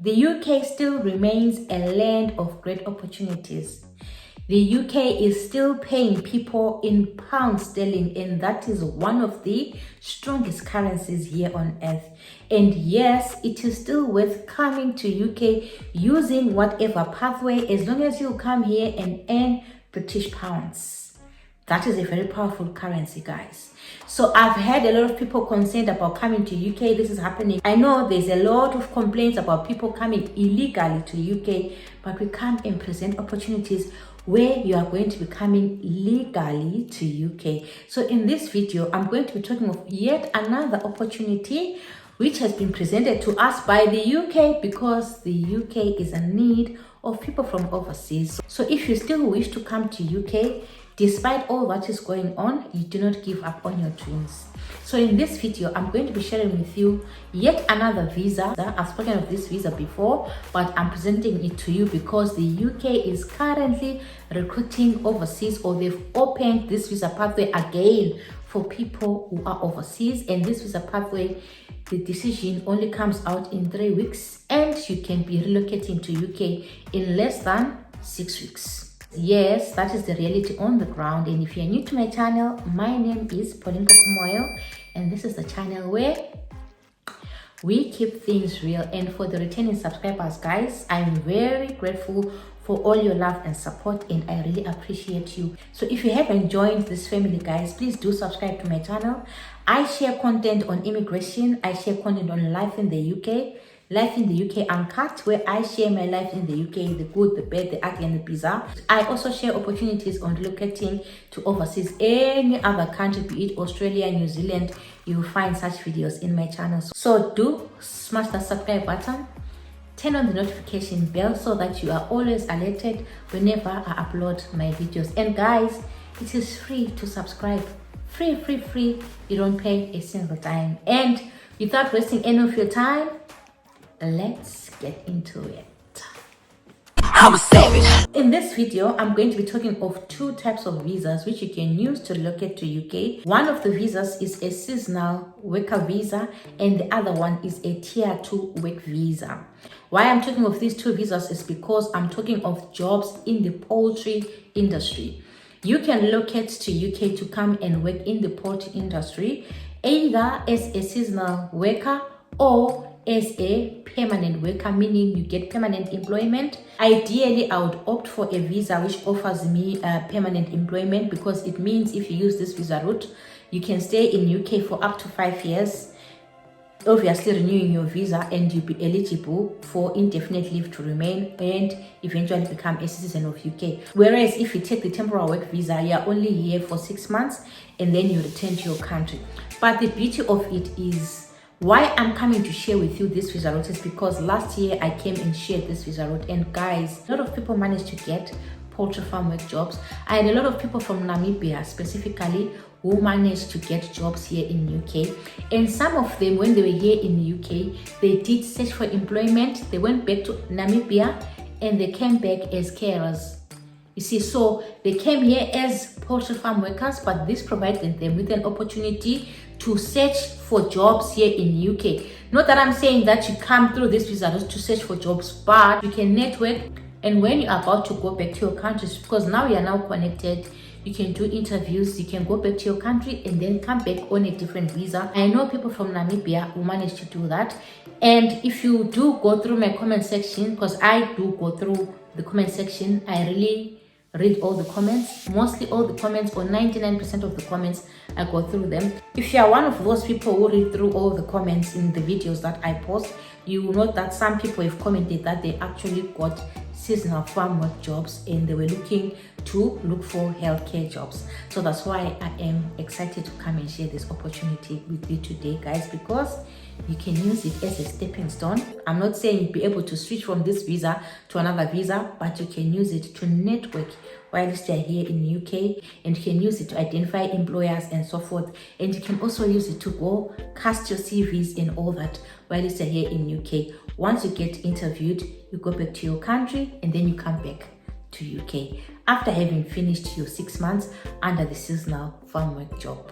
The UK still remains a land of great opportunities. The UK is still paying people in pounds sterling, and that is one of the strongest currencies here on earth. And yes, it is still worth coming to UK using whatever pathway, as long as you come here and earn British pounds. That is a very powerful currency, guys. So I've had a lot of people concerned about coming to UK. This is happening. I know there's a lot of complaints about people coming illegally to UK, but we come and present opportunities where you are going to be coming legally to UK. So in this video, I'm going to be talking of yet another opportunity which has been presented to us by the UK, because the UK is in need of people from overseas. So if you still wish to come to UK, despite all that is going on, you do not give up on your dreams. So in this video, I'm going to be sharing with you yet another visa. I've spoken of this visa before, but I'm presenting it to you because the UK is currently recruiting overseas, or they've opened this visa pathway again for people who are overseas. And this visa pathway, the decision only comes out in 3 weeks, and you can be relocating to UK in less than 6 weeks. Yes, that is the reality on the ground. And if you're new to my channel, my name is Pauline Kokumoyo, and this is the channel where we keep things real. And for the returning subscribers, guys, I'm very grateful for all your love and support, and I really appreciate you. So if you haven't joined this family, guys, please do subscribe to my channel. I share content on immigration, I share content on life in the UK, Life in the UK Uncut, where I share my life in the UK, the good, the bad, the ugly, and the bizarre. I also share opportunities on relocating to overseas, any other country, be it Australia, New Zealand. You will find such videos in my channel. So do smash the subscribe button, turn on the notification bell so that you are always alerted whenever I upload my videos. And guys, it is free to subscribe. Free. You don't pay a single dime. And without wasting any of your time, let's get into it. I'm a savage. In this video, I'm going to be talking of 2 types of visas which you can use to relocate to UK. One of the visas is a seasonal worker visa, and the other one is a tier 2 work visa. Why I'm talking of these 2 visas is because I'm talking of jobs in the poultry industry. You can relocate to UK to come and work in the poultry industry, either as a seasonal worker or as a permanent worker, meaning you get permanent employment. Ideally, I would opt for a visa which offers me permanent employment, because it means if you use this visa route, you can stay in UK for up to 5 years, obviously renewing your visa, and you'll be eligible for indefinite leave to remain and eventually become a citizen of UK. Whereas if you take the temporary work visa, you're only here for 6 months and then you return to your country. But the beauty of it is, why I'm coming to share with you this visa route is because last year I came and shared this visa route, and guys, a lot of people managed to get poultry farm work jobs. I had a lot of people from Namibia specifically who managed to get jobs here in UK, and some of them, when they were here in the UK, they did search for employment. They went back to Namibia and they came back as carers. You see, so they came here as poultry farm workers, but this provided them with an opportunity to search for jobs here in UK. Not that I'm saying that you come through this visa to search for jobs, but you can network, and when you're about to go back to your countries, because now you are now connected, you can do interviews, you can go back to your country and then come back on a different visa. I know people from Namibia who managed to do that. And if you do go through my comment section, because I do go through the comment section, I really read all the comments, mostly all the comments, or 99% of the comments, I go through them. If you are one of those people who read through all the comments in the videos that I post, you will note that some people have commented that they actually got seasonal farm work jobs and they were looking for healthcare jobs. So that's why I am excited to come and share this opportunity with you today, guys, because you can use it as a stepping stone. I'm not saying you'll be able to switch from this visa to another visa, but you can use it to network while you're here in the UK, and you can use it to identify employers and so forth. And you can also use it to go cast your CVs and all that while you're here in UK. Once you get interviewed, you go back to your country and then you come back to UK after having finished your 6 months under the seasonal farm work job.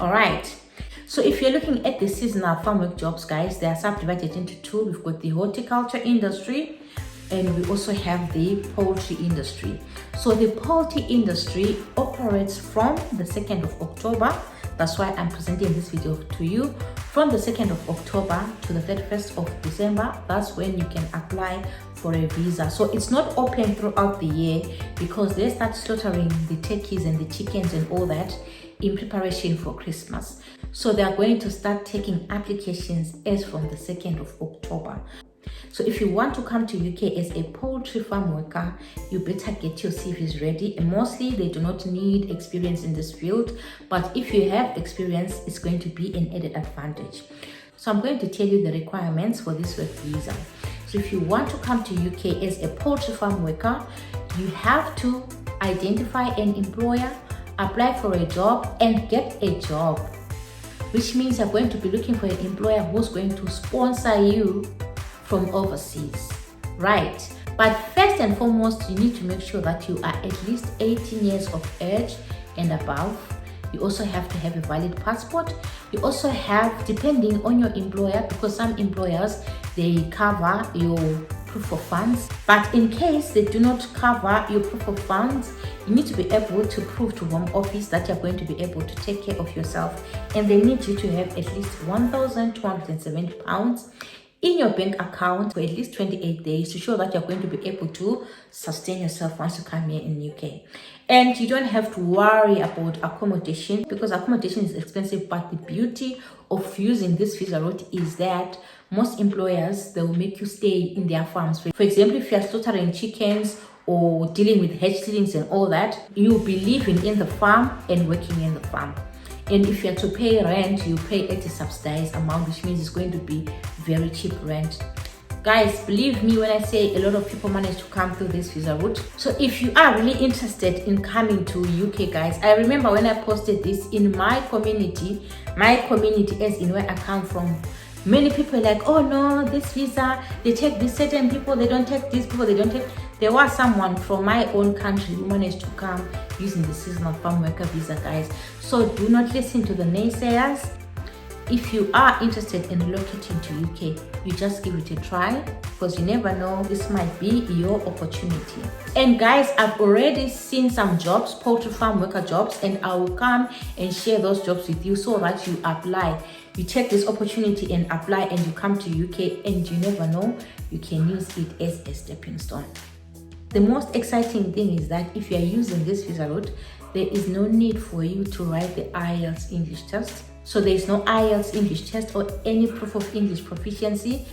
All right. So if you're looking at the seasonal farm work jobs, guys, they are subdivided into two. We've got the horticulture industry and we also have the poultry industry. So the poultry industry operates from the 2nd of October. That's why I'm presenting this video to you. From the 2nd of October to the 31st of December, that's when you can apply for a visa. So it's not open throughout the year because they start slaughtering the turkeys and the chickens and all that in preparation for Christmas. So they are going to start taking applications as from the 2nd of October. So if you want to come to UK as a poultry farm worker, you better get your CVs ready. And mostly they do not need experience in this field, but if you have experience, it's going to be an added advantage. So I'm going to tell you the requirements for this work visa. So if you want to come to UK as a poultry farm worker, you have to identify an employer, apply for a job and get a job, which means you're going to be looking for an employer who's going to sponsor you from overseas, right? But first and foremost, you need to make sure that you are at least 18 years of age and above. You also have to have a valid passport. You also have, depending on your employer, because some employers, they cover your proof of funds. But in case they do not cover your proof of funds, you need to be able to prove to Home Office that you're going to be able to take care of yourself. And they need you to have at least £1,270 in your bank account for at least 28 days to show that you're going to be able to sustain yourself once you come here in the UK. And you don't have to worry about accommodation because accommodation is expensive, but the beauty of using this visa route is that most employers, they will make you stay in their farms. For example, if you're slaughtering chickens or dealing with hatchlings and all that, you'll be living in the farm and working in the farm. And if you have to pay rent, you pay at a subsidized amount, which means it's going to be very cheap rent. Guys, believe me when I say a lot of people manage to come through this visa route. So if you are really interested in coming to UK, guys, I remember when I posted this in my community as in where I come from, many people like, oh no, this visa, they take these certain people, they don't take these people, they don't take. There was someone from my own country who managed to come using the seasonal farm worker visa, guys. So do not listen to the naysayers. If you are interested in relocating to UK, you just give it a try because you never know, this might be your opportunity. And guys, I've already seen some jobs, poultry farm worker jobs, and I will come and share those jobs with you so that you apply. You take this opportunity and apply and you come to UK, and you never know, you can use it as a stepping stone. The most exciting thing is that if you are using this visa route, there is no need for you to write the Ielts English test. So there is no Ielts English test or any proof of English proficiency.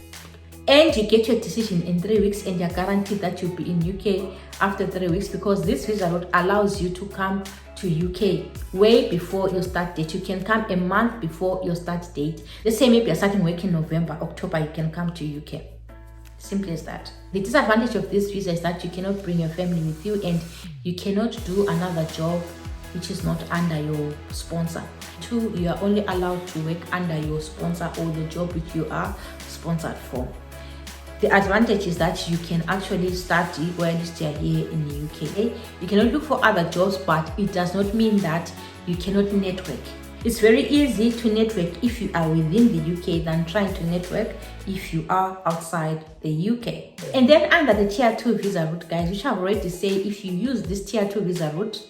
And you get your decision in 3 weeks and you're guaranteed that you'll be in UK after 3 weeks because this visa route allows you to come to UK way before your start date. You can come a month before your start date. Let's say maybe you're starting work in November, October, you can come to UK. Simple as that. The disadvantage of this visa is that you cannot bring your family with you and you cannot do another job which is not under your sponsor. 2, you are only allowed to work under your sponsor or the job which you are sponsored for. The advantage is that you can actually study while you are here in the UK. You cannot look for other jobs, but it does not mean that you cannot network. It's very easy to network if you are within the UK than trying to network if you are outside the UK. And then under the Tier 2 visa route, guys, which I've already said, if you use this Tier 2 visa route,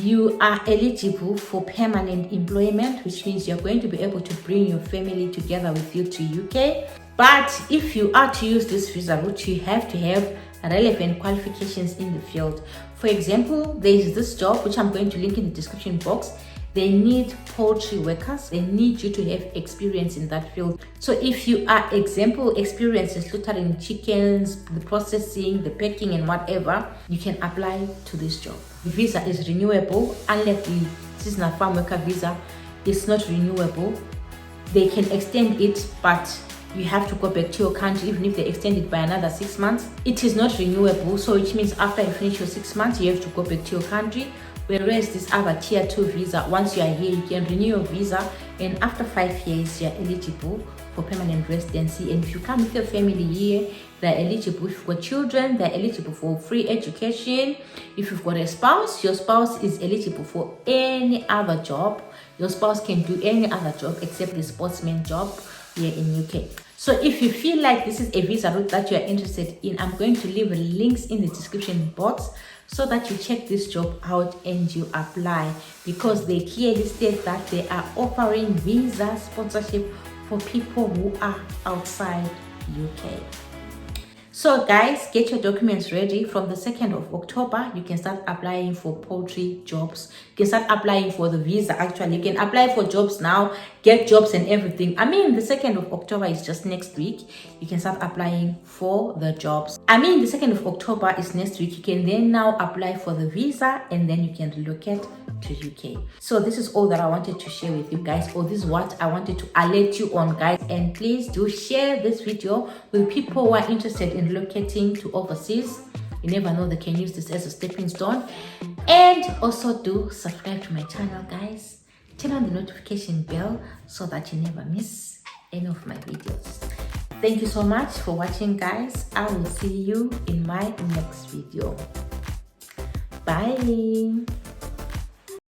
you are eligible for permanent employment, which means you're going to be able to bring your family together with you to UK. But if you are to use this visa route, you have to have relevant qualifications in the field. For example, there is this job, which I'm going to link in the description box. They need poultry workers. They need you to have experience in that field. So if you are, example, experienced in slaughtering chickens, the processing, the packing and whatever, you can apply to this job. The visa is renewable. Unlike the seasonal farm worker visa, it's not renewable. They can extend it, but you have to go back to your country even if they extend it by another 6 months. It is not renewable, so which means after you finish your 6 months, you have to go back to your country. Whereas this other Tier 2 visa, once you are here, you can renew your visa, and after 5 years, you are eligible for permanent residency. And if you come with your family here, they're eligible. If you've got children, they're eligible for free education. If you've got a spouse, your spouse is eligible for any other job Your spouse can do any other job except the sportsman job here in UK. So if you feel like this is a visa route that you are interested in, I'm going to leave links in the description box so that you check this job out and you apply, because they clearly state that they are offering visa sponsorship for people who are outside UK. So guys, get your documents ready. From the 2nd of October, you can start applying for poultry jobs. You can start applying for the visa. Actually, you can apply for jobs now, get jobs and everything. I mean, the 2nd of October is just next week. You can start applying for the jobs. I mean, the 2nd of October is next week. You can then now apply for the visa and then you can relocate to UK. So this is all that I wanted to share with you guys, or this is what I wanted to alert you on, guys. And please do share this video with people who are interested in relocating to overseas. You never know, they can use this as a stepping stone. And also do subscribe to my channel, guys. Turn on the notification bell so that you never miss any of my videos. Thank you so much for watching, guys. I will see you in my next video. Bye.